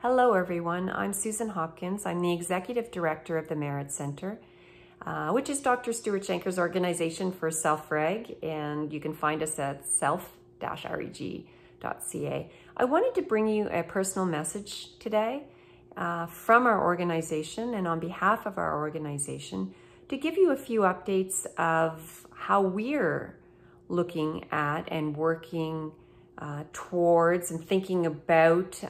Hello everyone, I'm Susan Hopkins. I'm the Executive Director of the Merit Center, which is Dr. Stuart Shanker's organization for self-reg, and you can find us at self-reg.ca. I wanted to bring you a personal message today from our organization and on behalf of our organization to give you a few updates of how we're looking at and working towards and thinking about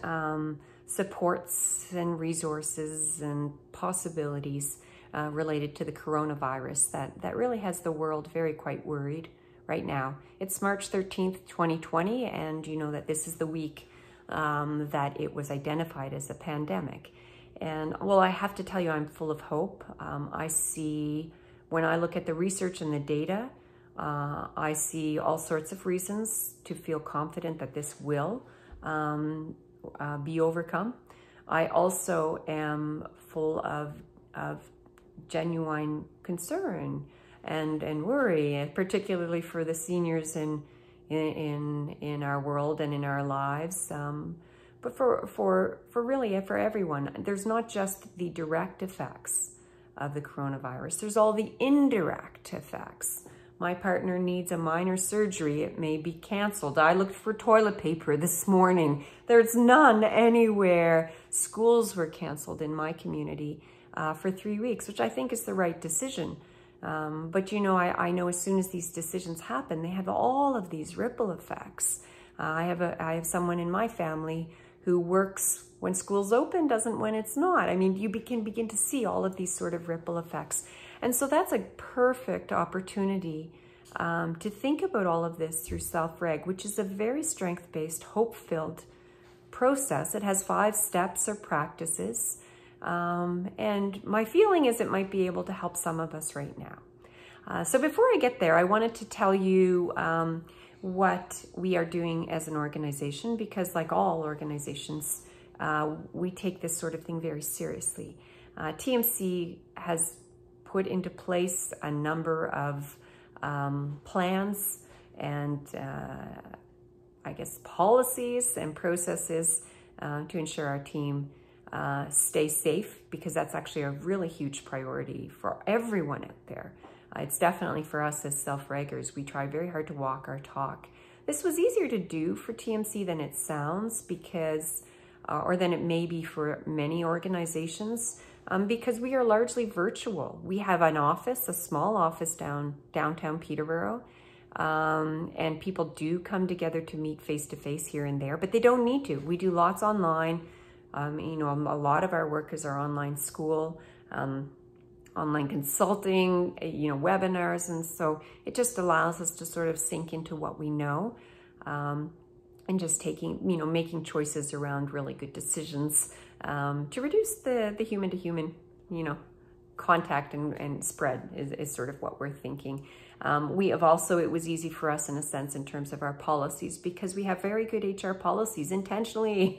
supports and resources and possibilities related to the coronavirus that really has the world very quite worried right now. It's March 13th, 2020, and you know that this is the week that it was identified as a pandemic. And well, I have to tell you, I'm full of hope. I see, when I look at the research and the data, I see all sorts of reasons to feel confident that this will be overcome. I also am full of genuine concern and worry, particularly for the seniors in our world and in our lives. But for everyone, there's not just the direct effects of the coronavirus. There's all the indirect effects. My partner needs a minor surgery. It may be canceled. I looked for toilet paper this morning. There's none anywhere. Schools were canceled in my community for 3 weeks, which I think is the right decision. But you know, I know as soon as these decisions happen, they have all of these ripple effects. I have someone in my family who works when school's open, doesn't when it's not. I mean, you can begin to see all of these sort of ripple effects. And so that's a perfect opportunity to think about all of this through self-reg, which is a very strength-based, hope-filled process. It has 5 steps or practices. And my feeling is it might be able to help some of us right now. So before I get there, I wanted to tell you what we are doing as an organization, because like all organizations, we take this sort of thing very seriously. TMC has put into place a number of plans and I guess policies and processes to ensure our team stay safe, because that's actually a really huge priority for everyone out there. It's definitely for us as self-reggers. We try very hard to walk our talk. This was easier to do for TMC than it sounds, because or than it may be for many organizations, because we are largely virtual. We have an office, a small office downtown Peterborough, and people do come together to meet face-to-face here and there, but they don't need to. We do lots online. You know, a lot of our workers are online school, online consulting, you know, webinars, and so it just allows us to sort of sink into what we know, and just making choices around really good decisions to reduce the human-to-human, you know, contact and spread is sort of what we're thinking. We have also, it was easy for us in a sense in terms of our policies, because we have very good HR policies intentionally.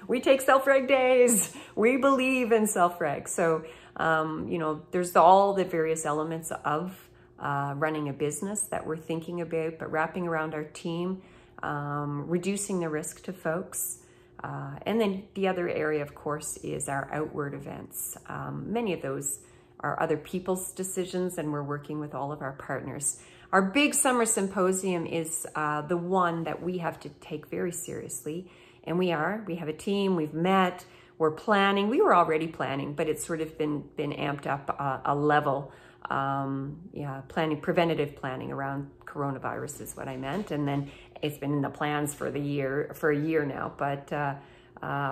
We take self-reg days. We believe in self-reg. So, you know, there's all the various elements of running a business that we're thinking about, but wrapping around our team, reducing the risk to folks. And then the other area, of course, is our outward events. Many of those are other people's decisions, and we're working with all of our partners. Our big summer symposium is the one that we have to take very seriously. And we have a team, we've met, we're planning. We were already planning, but it's sort of been amped up a level. Preventative planning around coronavirus is what I meant. And then it's been in the plans for a year now. But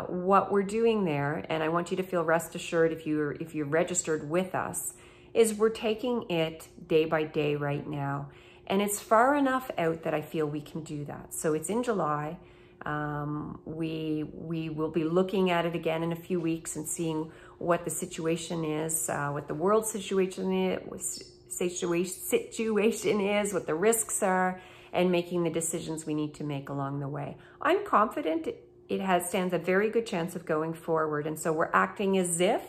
what we're doing there, and I want you to feel rest assured if you're registered with us, is we're taking it day by day right now. And it's far enough out that I feel we can do that. So it's in July. We will be looking at it again in a few weeks and seeing what the situation is, what the world situation is, what the risks are, and making the decisions we need to make along the way. I'm confident it stands a very good chance of going forward. And so we're acting as if,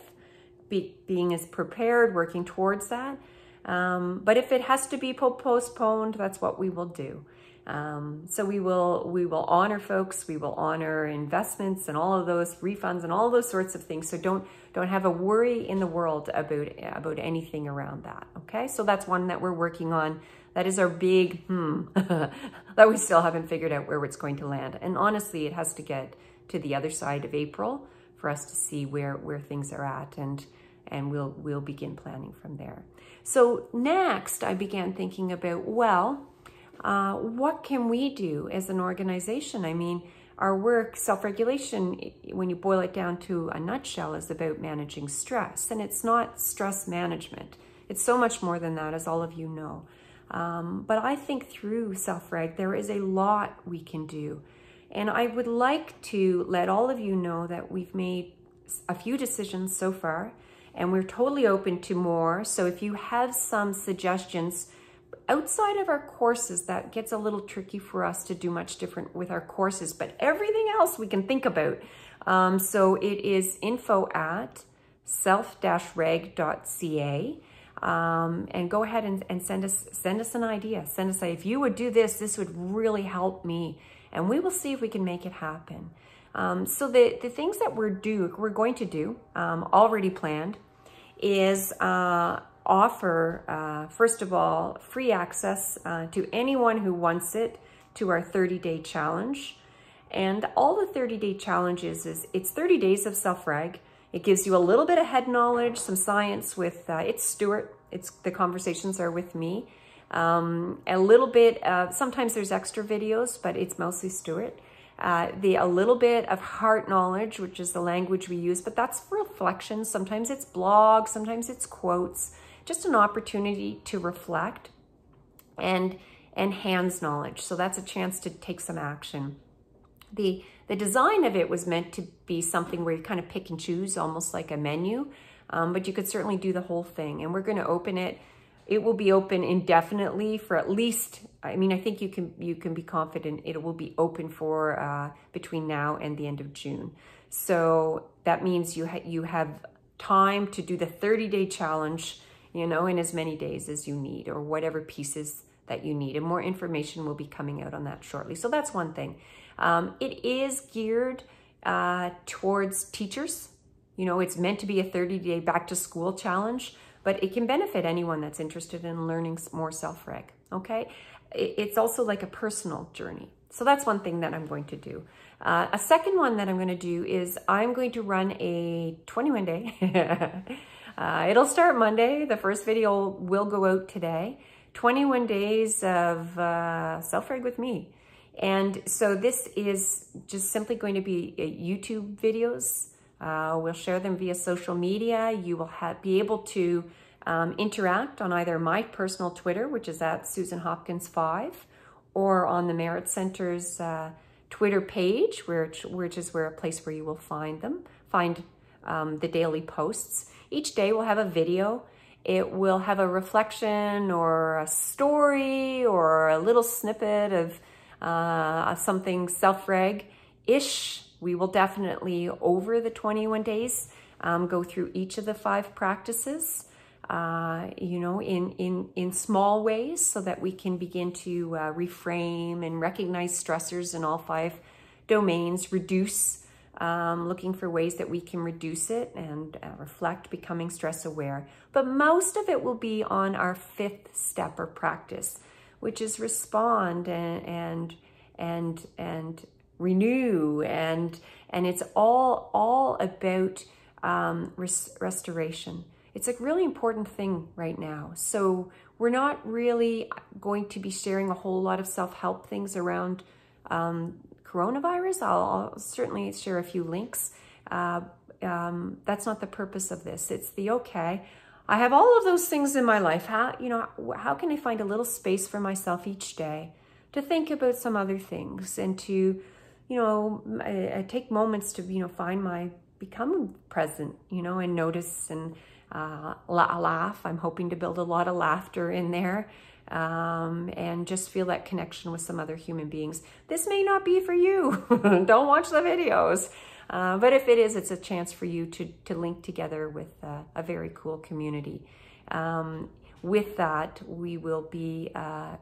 being as prepared, working towards that. But if it has to be postponed, that's what we will do. So we will honor folks, we will honor investments and all of those refunds and all those sorts of things. So don't have a worry in the world about anything around that. Okay, so that's one that we're working on. That is our big that we still haven't figured out where it's going to land. And honestly, it has to get to the other side of April for us to see where things are at, and we'll begin planning from there. So next, I began thinking about, well, what can we do as an organization? I mean, our work, self-regulation, when you boil it down to a nutshell, is about managing stress. And it's not stress management. It's so much more than that, as all of you know. But I think through self-reg, there is a lot we can do. And I would like to let all of you know that we've made a few decisions so far, and we're totally open to more. So if you have some suggestions outside of our courses, that gets a little tricky for us to do much different with our courses, but everything else we can think about. So it is info@self-reg.ca. And go ahead and send us an idea. Send us, if you would do this, this would really help me. And we will see if we can make it happen. So the things that we're going to do, already planned, is offer, first of all, free access to anyone who wants it to our 30-day challenge. And all the 30-day challenges is, it's 30 days of self-reg. It gives you a little bit of head knowledge, some science with, it's Stuart, the conversations are with me. A little bit of, sometimes there's extra videos, but it's mostly Stuart. A little bit of heart knowledge, which is the language we use, but that's reflection. Sometimes it's blogs, sometimes it's quotes, just an opportunity to reflect, and hands knowledge. So that's a chance to take some action. The design of it was meant to be something where you kind of pick and choose, almost like a menu, but you could certainly do the whole thing. And we're going to open it. It will be open indefinitely for at least, I mean, I think you can be confident it will be open for between now and the end of June. So that means you have time to do the 30-day challenge, you know, in as many days as you need, or whatever pieces that you need. And more information will be coming out on that shortly. So that's one thing. It is geared towards teachers. You know, it's meant to be a 30-day back to school challenge, but it can benefit anyone that's interested in learning more self-reg, okay? It's also like a personal journey. So that's one thing that I'm going to do. A second one that I'm going to do is I'm going to run a 21-day. It'll start Monday. The first video will go out today. 21 days of self-reg with me. And so this is just simply going to be YouTube videos. We'll share them via social media. You will be able to interact on either my personal Twitter, which is @SusanHopkins5, or on the Merit Center's Twitter page, which is a place where you will find the daily posts. Each day we'll have a video. It will have a reflection or a story or a little snippet of something self-reg-ish. We will definitely, over the 21 days, go through each of the 5 practices, you know, in small ways, so that we can begin to reframe and recognize stressors in all 5 domains, reduce, looking for ways that we can reduce it, and reflect, becoming stress aware. But most of it will be on our 5th step or practice, which is respond and renew, and it's all about restoration. It's a really important thing right now. So we're not really going to be sharing a whole lot of self-help things around coronavirus. I'll certainly share a few links. That's not the purpose of this. It's the, okay, I have all of those things in my life. How can I find a little space for myself each day to think about some other things, and to, you know, take moments to, you know, become present, you know, and notice, and laugh. I'm hoping to build a lot of laughter in there, and just feel that connection with some other human beings. This may not be for you. Don't watch the videos. But if it is, it's a chance for you to link together with a very cool community. with that, we will be, at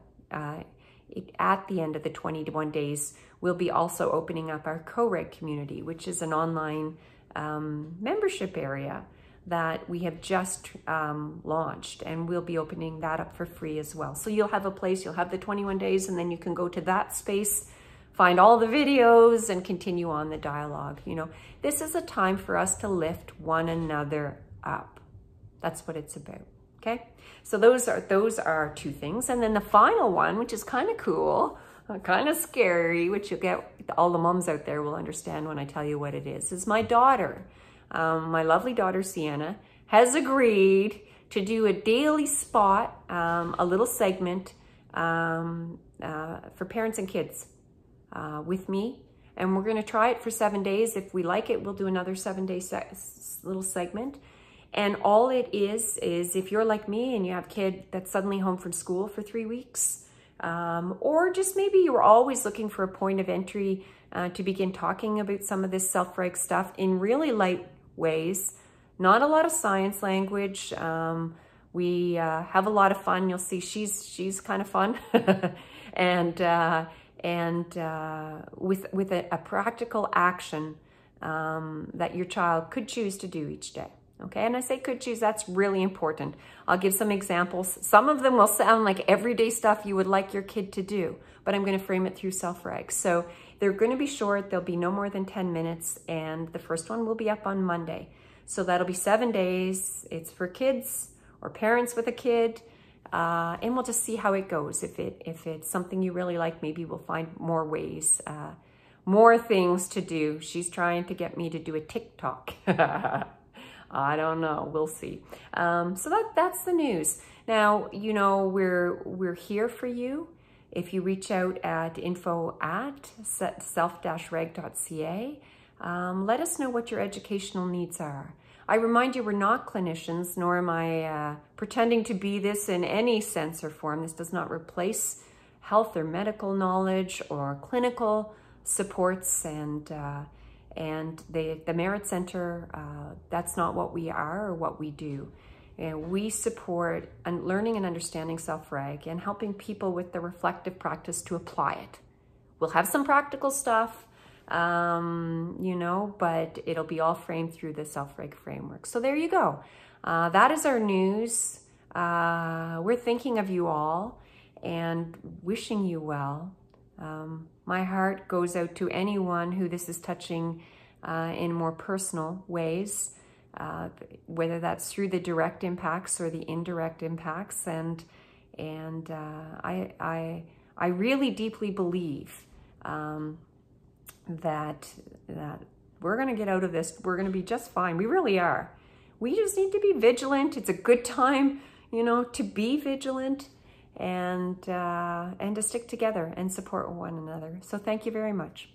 the end of the 21 days, we'll be also opening up our CoReg community, which is an online membership area that we have just launched, and we'll be opening that up for free as well. So you'll have a place, you'll have the 21 days, and then you can go to that space, find all the videos, and continue on the dialogue. You know, this is a time for us to lift one another up. That's what it's about, okay? So those are two things. And then the final one, which is kind of cool, kind of scary, which you'll get, all the moms out there will understand when I tell you what it is my daughter. My lovely daughter, Sienna, has agreed to do a daily spot, a little segment for parents and kids with me. And we're going to try it for 7 days. If we like it, we'll do another 7-day little segment. And all it is if you're like me and you have a kid that's suddenly home from school for 3 weeks, or just maybe you were always looking for a point of entry to begin talking about some of this self-reg stuff in really light ways, not a lot of science language. We have a lot of fun. You'll see she's kind of fun, and with a practical action that your child could choose to do each day. Okay, and I say could choose, that's really important. I'll give some examples. Some of them will sound like everyday stuff you would like your kid to do, but I'm going to frame it through self-reg. So they're going to be short. They'll be no more than 10 minutes, and the first one will be up on Monday. So that'll be 7 days. It's for kids or parents with a kid, and we'll just see how it goes. If it's something you really like, maybe we'll find more ways, more things to do. She's trying to get me to do a TikTok. I don't know. We'll see. So that's the news. Now, you know, we're here for you. If you reach out at info@self-reg.ca, let us know what your educational needs are. I remind you, we're not clinicians, nor am I pretending to be this in any sense or form. This does not replace health or medical knowledge or clinical supports, and the Merit Center, that's not what we are or what we do. And we support learning and understanding self-reg and helping people with the reflective practice to apply it. We'll have some practical stuff, you know, but it'll be all framed through the self-reg framework. So there you go. That is our news. We're thinking of you all and wishing you well. My heart goes out to anyone who this is touching in more personal ways, whether that's through the direct impacts or the indirect impacts. And I really deeply believe that we're going to get out of this. We're going to be just fine. We really are. We just need to be vigilant. It's a good time, you know, to be vigilant and to stick together and support one another. So thank you very much.